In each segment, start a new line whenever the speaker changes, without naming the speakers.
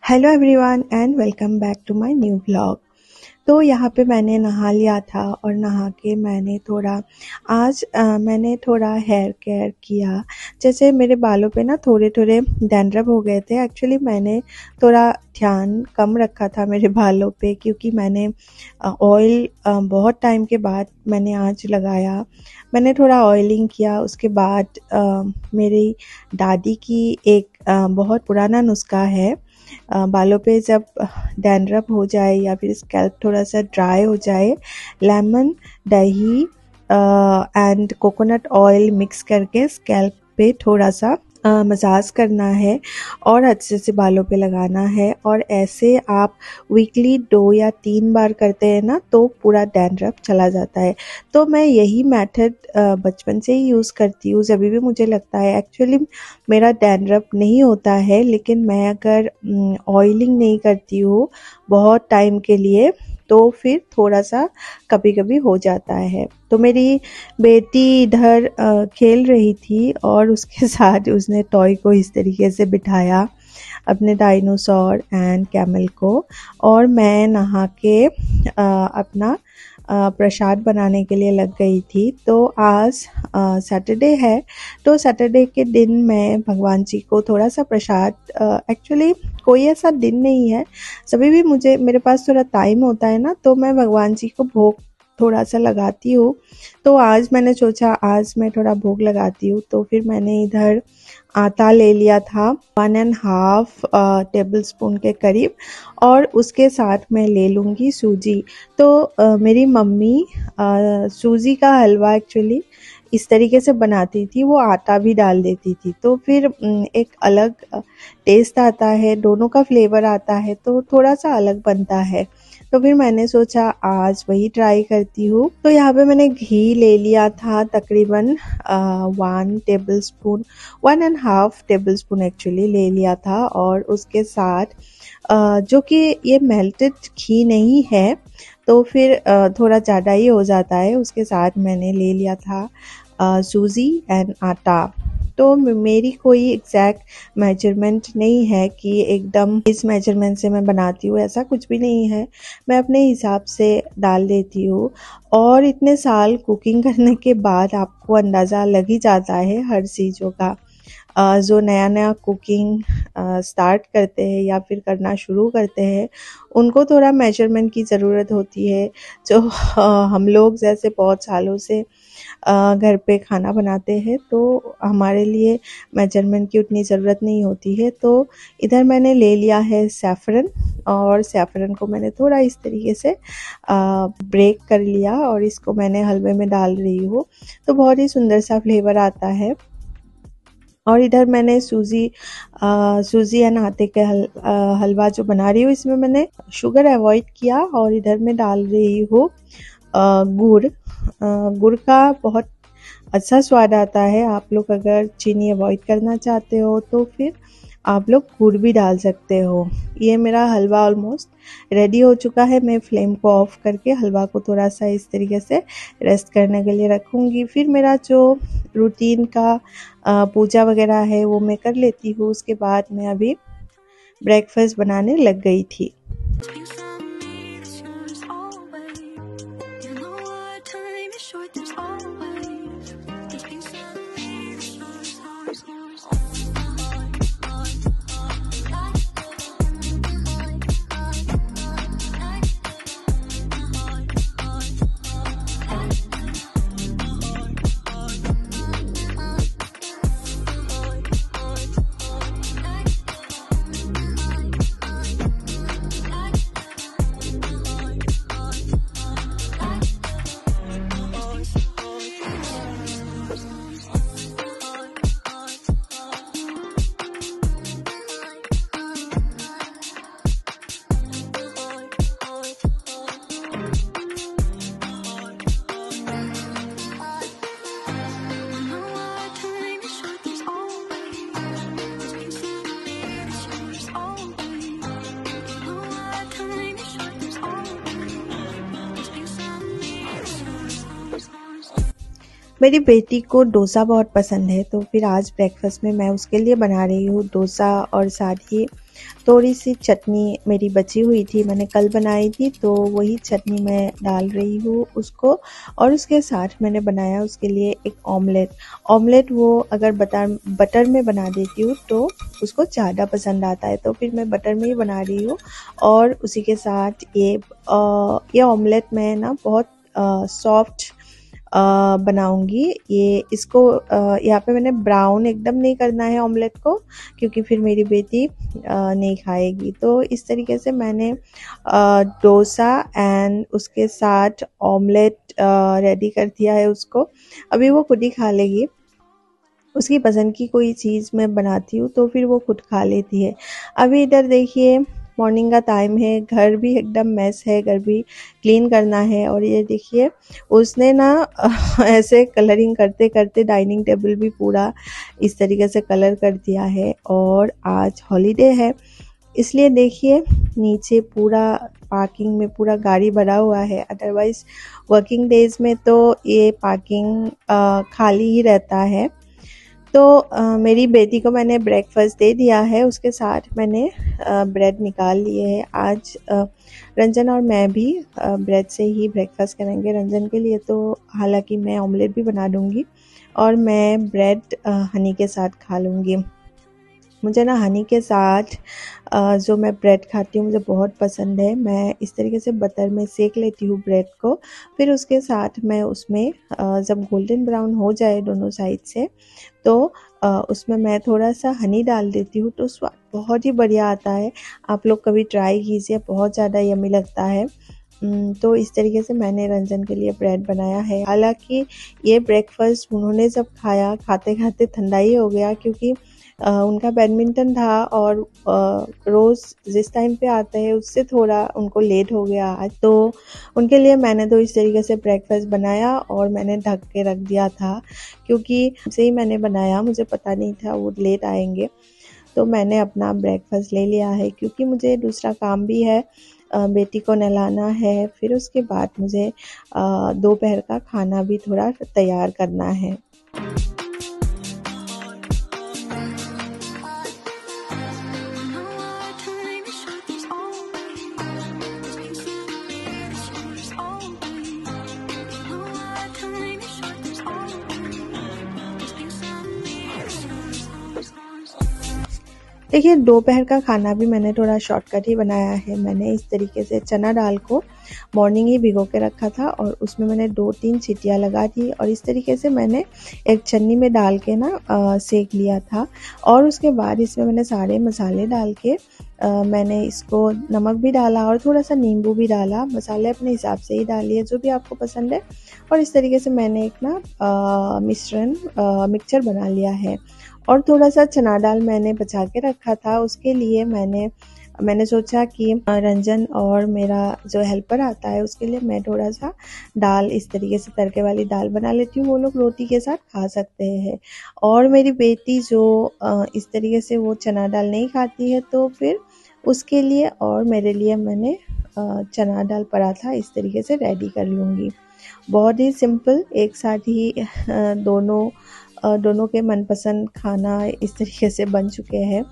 Hello everyone and welcome back to my new vlog. तो यहाँ पे मैंने नहा लिया था और नहा के मैंने थोड़ा हेयर केयर किया। जैसे मेरे बालों पे ना थोड़े थोड़े डैंड्रफ हो गए थे। एक्चुअली मैंने थोड़ा ध्यान कम रखा था मेरे बालों पे, क्योंकि मैंने ऑयल बहुत टाइम के बाद मैंने आज लगाया। मैंने थोड़ा ऑयलिंग किया। उसके बाद मेरी दादी की एक बहुत पुराना नुस्खा है। बालों पे जब डैंड्रफ हो जाए या फिर स्कैल्प थोड़ा सा ड्राई हो जाए, लेमन, दही एंड कोकोनट ऑयल मिक्स करके स्कैल्प पे थोड़ा सा मसाज करना है और अच्छे से बालों पे लगाना है। और ऐसे आप वीकली 2 या 3 बार करते हैं ना, तो पूरा डैंड्रफ चला जाता है। तो मैं यही मेथड बचपन से ही यूज़ करती हूँ जब भी मुझे लगता है। एक्चुअली मेरा डैंड्रफ नहीं होता है, लेकिन मैं अगर ऑयलिंग नहीं करती हूँ बहुत टाइम के लिए तो फिर थोड़ा सा कभी कभी हो जाता है। तो मेरी बेटी इधर खेल रही थी और उसके साथ उसने टॉय को इस तरीके से बिठाया, अपने डायनासोर एंड कैमल को। और मैं नहा के अपना प्रसाद बनाने के लिए लग गई थी। तो आज सैटरडे है, तो सैटरडे के दिन मैं भगवान जी को थोड़ा सा प्रसाद, एक्चुअली कोई ऐसा दिन नहीं है, सभी भी मेरे पास थोड़ा टाइम होता है ना, तो मैं भगवान जी को भोग थोड़ा सा लगाती हूँ। तो आज मैंने सोचा आज मैं थोड़ा भोग लगाती हूँ। तो फिर मैंने इधर आटा ले लिया था 1.5 टेबल स्पून के करीब, और उसके साथ मैं ले लूँगी सूजी। तो मेरी मम्मी सूजी का हलवा एक्चुअली इस तरीके से बनाती थी, वो आटा भी डाल देती थी, तो फिर एक अलग टेस्ट आता है, दोनों का फ्लेवर आता है, तो थोड़ा सा अलग बनता है। तो फिर मैंने सोचा आज वही ट्राई करती हूँ। तो यहाँ पे मैंने घी ले लिया था तकरीबन 1 table spoon, 1.5 table spoon actually ले लिया था। और उसके साथ जो कि ये मेल्टेड घी नहीं है, तो फिर थोड़ा ज़्यादा ही हो जाता है। उसके साथ मैंने ले लिया था सूजी एंड आटा। तो मेरी कोई एग्जैक्ट मेजरमेंट नहीं है कि एकदम इस मेजरमेंट से मैं बनाती हूँ, ऐसा कुछ भी नहीं है। मैं अपने हिसाब से डाल देती हूँ। और इतने साल कुकिंग करने के बाद आपको अंदाज़ा लग ही जाता है हर चीज़ों का। जो नया नया कुकिंग स्टार्ट करते हैं या फिर करना शुरू करते हैं, उनको थोड़ा मेजरमेंट की ज़रूरत होती है। जो हम लोग जैसे बहुत सालों से घर पे खाना बनाते हैं, तो हमारे लिए मेजरमेंट की उतनी ज़रूरत नहीं होती है। तो इधर मैंने ले लिया है सैफ़रन, और सैफ़रन को मैंने थोड़ा इस तरीके से ब्रेक कर लिया और इसको मैंने हलवे में डाल रही हूँ, तो बहुत ही सुंदर सा फ्लेवर आता है। और इधर मैंने सूजी एंड आटे के हलवा जो बना रही हूँ, इसमें मैंने शुगर अवॉइड किया और इधर मैं डाल रही हूँ गुड़। गुड़ का बहुत अच्छा स्वाद आता है। आप लोग अगर चीनी अवॉइड करना चाहते हो तो फिर आप लोग गुड़ भी डाल सकते हो। ये मेरा हलवा ऑलमोस्ट रेडी हो चुका है। मैं फ्लेम को ऑफ करके हलवा को थोड़ा सा इस तरीके से रेस्ट करने के लिए रखूँगी। फिर मेरा जो रूटीन का पूजा वगैरह है वो मैं कर लेती हूँ। उसके बाद मैं अभी ब्रेकफास्ट बनाने लग गई थी। मेरी बेटी को डोसा बहुत पसंद है, तो फिर आज ब्रेकफास्ट में मैं उसके लिए बना रही हूँ डोसा, और साथ ही थोड़ी सी चटनी मेरी बची हुई थी, मैंने कल बनाई थी, तो वही चटनी मैं डाल रही हूँ उसको। और उसके साथ मैंने बनाया उसके लिए एक ऑमलेट। ऑमलेट वो अगर बटर में बना देती हूँ तो उसको ज़्यादा पसंद आता है, तो फिर मैं बटर में ही बना रही हूँ। और उसी के साथ ये ऑमलेट मैं ना बहुत सॉफ्ट बनाऊंगी। ये इसको यहाँ पे मैंने ब्राउन एकदम नहीं करना है ऑमलेट को, क्योंकि फिर मेरी बेटी नहीं खाएगी। तो इस तरीके से मैंने डोसा एंड उसके साथ ऑमलेट रेडी कर दिया है उसको। अभी वो खुद ही खा लेगी, उसकी पसंद की कोई चीज़ मैं बनाती हूँ तो फिर वो खुद खा लेती है। अभी इधर देखिए मॉर्निंग का टाइम है, घर भी एकदम मेस है, घर भी क्लीन करना है। और ये देखिए उसने ना ऐसे कलरिंग करते करते डाइनिंग टेबल भी पूरा इस तरीके से कलर कर दिया है। और आज हॉलीडे है, इसलिए देखिए नीचे पूरा पार्किंग में पूरा गाड़ी भरा हुआ है। अदरवाइज वर्किंग डेज में तो ये पार्किंग खाली ही रहता है। तो मेरी बेटी को मैंने ब्रेकफास्ट दे दिया है, उसके साथ मैंने ब्रेड निकाल लिए है। आज रंजन और मैं भी ब्रेड से ही ब्रेकफास्ट करेंगे। रंजन के लिए तो हालांकि मैं ऑमलेट भी बना दूंगी, और मैं ब्रेड हनी के साथ खा लूँगी। मुझे ना हनी के साथ जो मैं ब्रेड खाती हूँ मुझे बहुत पसंद है। मैं इस तरीके से बटर में सेक लेती हूँ ब्रेड को, फिर उसके साथ मैं उसमें जब गोल्डन ब्राउन हो जाए दोनों साइड से, तो उसमें मैं थोड़ा सा हनी डाल देती हूँ, तो स्वाद बहुत ही बढ़िया आता है। आप लोग कभी ट्राई कीजिए, बहुत ज़्यादा यम्मी लगता है। तो इस तरीके से मैंने रंजन के लिए ब्रेड बनाया है। हालांकि ये ब्रेकफास्ट उन्होंने जब खाया, खाते खाते ठंडा ही हो गया, क्योंकि उनका बैडमिंटन था, और रोज़ जिस टाइम पे आते हैं उससे थोड़ा उनको लेट हो गया आज। तो उनके लिए मैंने तो इस तरीके से ब्रेकफास्ट बनाया और मैंने ढक के रख दिया था, क्योंकि से ही मैंने बनाया, मुझे पता नहीं था वो लेट आएंगे। तो मैंने अपना ब्रेकफास्ट ले लिया है, क्योंकि मुझे दूसरा काम भी है, बेटी को नहलाना है, फिर उसके बाद मुझे दोपहर का खाना भी थोड़ा तैयार करना है। देखिए दोपहर का खाना भी मैंने थोड़ा शॉर्टकट ही बनाया है। मैंने इस तरीके से चना दाल को मॉर्निंग ही भिगो के रखा था, और उसमें मैंने 2-3 सीटियाँ लगा दी, और इस तरीके से मैंने एक छन्नी में डाल के ना सेक लिया था। और उसके बाद इसमें मैंने सारे मसाले डाल के मैंने इसको नमक भी डाला और थोड़ा सा नींबू भी डाला। मसाले अपने हिसाब से ही डालिए, जो भी आपको पसंद है। और इस तरीके से मैंने एक ना मिक्सचर बना लिया है। और थोड़ा सा चना दाल मैंने बचा के रखा था, उसके लिए मैंने सोचा कि रंजन और मेरा जो हेल्पर आता है उसके लिए मैं थोड़ा सा दाल इस तरीके से तड़के वाली दाल बना लेती हूँ, वो लोग रोटी के साथ खा सकते हैं। और मेरी बेटी जो इस तरीके से वो चना दाल नहीं खाती है, तो फिर उसके लिए और मेरे लिए मैंने चना दाल पराठा इस तरीके से रेडी कर लूँगी। बहुत ही सिंपल, एक साथ ही दोनों के मनपसंद खाना इस तरीके से बन चुके हैं।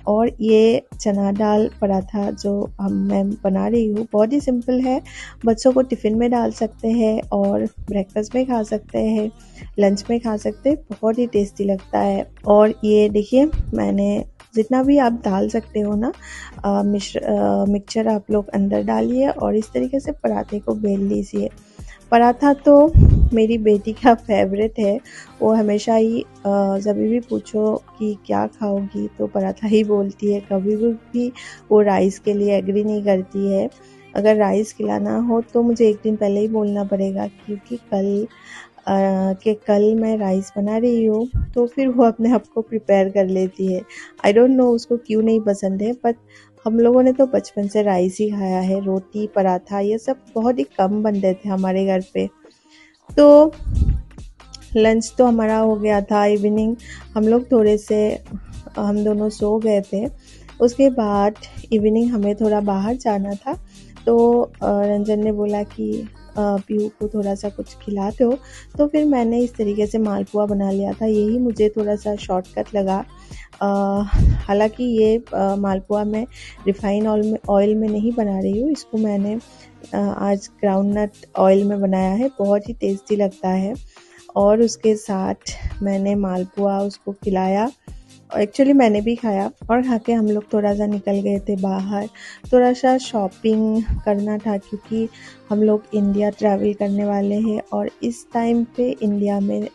और ये चना दाल पराठा जो मैं बना रही हूँ बहुत ही सिंपल है, बच्चों को टिफ़िन में डाल सकते हैं और ब्रेकफास्ट में खा सकते हैं, लंच में खा सकते हैं, बहुत ही टेस्टी लगता है। और ये देखिए मैंने जितना भी आप डाल सकते हो ना मिक्सचर आप लोग अंदर डालिए, और इस तरीके से पराठे को बेल लीजिए। पराठा तो मेरी बेटी का फेवरेट है, वो हमेशा ही जब भी पूछो कि क्या खाओगी तो पराठा ही बोलती है। कभी भी वो राइस के लिए एग्री नहीं करती है। अगर राइस खिलाना हो तो मुझे एक दिन पहले ही बोलना पड़ेगा, क्योंकि कल मैं राइस बना रही हूँ, तो फिर वो अपने आप को प्रिपेयर कर लेती है। आई डोंट नो उसको क्यों नहीं पसंद है, बट हम लोगों ने तो बचपन से राइस ही खाया है। रोटी पराठा ये सब बहुत ही कम बनते थे हमारे घर पे। तो लंच तो हमारा हो गया था। इवनिंग हम लोग थोड़े से हम दोनों सो गए थे। उसके बाद इवनिंग हमें थोड़ा बाहर जाना था, तो रंजन ने बोला कि पीहू को थोड़ा सा कुछ खिलाते हो। तो फिर मैंने इस तरीके से मालपुआ बना लिया था, यही मुझे थोड़ा सा शॉर्टकट लगा। हालांकि ये मालपुआ मैं रिफाइन ऑयल में नहीं बना रही हूँ, इसको मैंने आज ग्राउंडनट ऑयल में बनाया है, बहुत ही टेस्टी लगता है। और उसके साथ मैंने मालपुआ उसको खिलाया, एक्चुअली मैंने भी खाया और खा के हम लोग थोड़ा सा निकल गए थे बाहर, थोड़ा सा शॉपिंग करना था क्योंकि हम लोग इंडिया ट्रैवल करने वाले हैं। और इस टाइम पे इंडिया में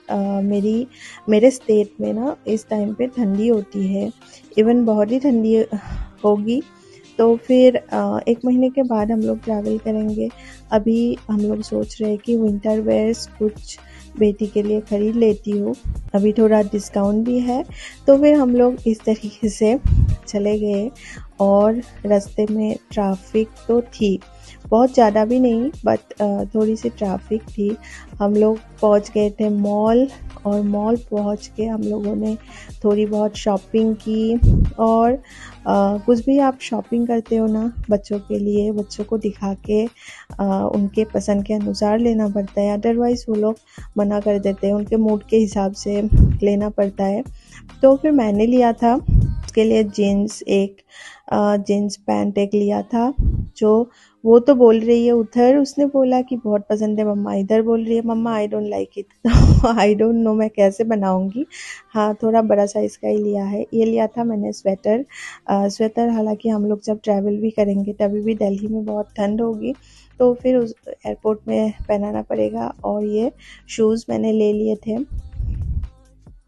मेरे स्टेट में ना इस टाइम पे ठंडी होती है, इवन बहुत ही ठंडी होगी। तो फिर 1 महीने के बाद हम लोग ट्रैवल करेंगे। अभी हम लोग सोच रहे हैं कि विंटर वेयर्स कुछ बेटी के लिए ख़रीद लेती हूँ, अभी थोड़ा डिस्काउंट भी है। तो फिर हम लोग इस तरीके से चले गए और रास्ते में ट्रैफिक तो थी, बहुत ज़्यादा भी नहीं बट थोड़ी सी ट्रैफिक थी। हम लोग पहुँच गए थे मॉल, और मॉल पहुँच के हम लोगों ने थोड़ी बहुत शॉपिंग की। और कुछ भी आप शॉपिंग करते हो ना बच्चों के लिए, बच्चों को दिखा के उनके पसंद के अनुसार लेना पड़ता है, अदरवाइज़ वो लोग मना कर देते हैं, उनके मूड के हिसाब से लेना पड़ता है। तो फिर मैंने लिया था उसके लिए जीन्स पैंट एक लिया था, जो वो तो बोल रही है उधर, उसने बोला कि बहुत पसंद है मम्मा, इधर बोल रही है मम्मा आई डोंट लाइक इट। तो आई डोंट नो मैं कैसे बनाऊंगी। हाँ, थोड़ा बड़ा साइज़ का ही लिया है। ये लिया था मैंने स्वेटर, हालांकि हम लोग जब ट्रैवल भी करेंगे तभी भी दिल्ली में बहुत ठंड होगी, तो फिर उस एयरपोर्ट में पहनाना पड़ेगा। और ये शूज़ मैंने ले लिए थे,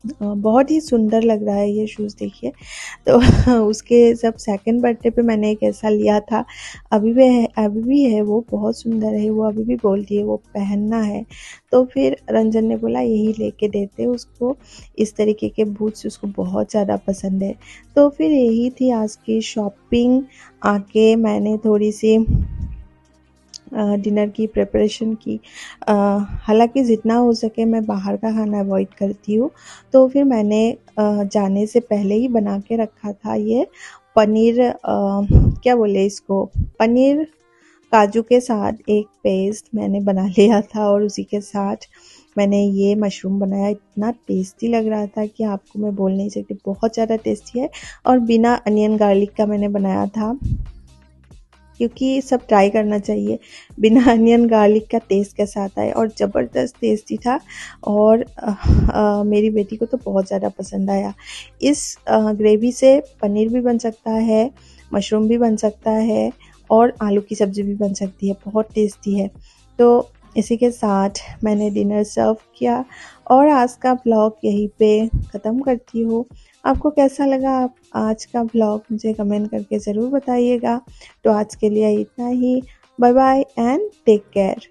बहुत ही सुंदर लग रहा है ये शूज़, देखिए। तो उसके जब सेकंड बर्थडे पे मैंने एक ऐसा लिया था, अभी भी है वो बहुत सुंदर है, वो अभी भी बोलती है वो पहनना है। तो फिर रंजन ने बोला यही लेके देते उसको, इस तरीके के बूट्स उसको बहुत ज़्यादा पसंद है। तो फिर यही थी आज की शॉपिंग। आके मैंने थोड़ी सी डिनर की प्रिपरेशन की। हालांकि जितना हो सके मैं बाहर का खाना अवॉइड करती हूँ। तो फिर मैंने जाने से पहले ही बना के रखा था ये पनीर, क्या बोले इसको, पनीर काजू के साथ एक पेस्ट मैंने बना लिया था, और उसी के साथ मैंने ये मशरूम बनाया। इतना टेस्टी लग रहा था कि आपको मैं बोल नहीं सकती, बहुत ज़्यादा टेस्टी है। और बिना अनियन गार्लिक का मैंने बनाया था, क्योंकि सब ट्राई करना चाहिए बिना अनियन गार्लिक का टेस्ट कैसा आता है, और ज़बरदस्त टेस्टी था। और मेरी बेटी को तो बहुत ज़्यादा पसंद आया। इस ग्रेवी से पनीर भी बन सकता है, मशरूम भी बन सकता है, और आलू की सब्ज़ी भी बन सकती है, बहुत टेस्टी है। तो इसी के साथ मैंने डिनर सर्व किया, और आज का ब्लॉग यहीं पे ख़त्म करती हूँ। आपको कैसा लगा आज का ब्लॉग मुझे कमेंट करके ज़रूर बताइएगा। तो आज के लिए इतना ही, bye bye and take care.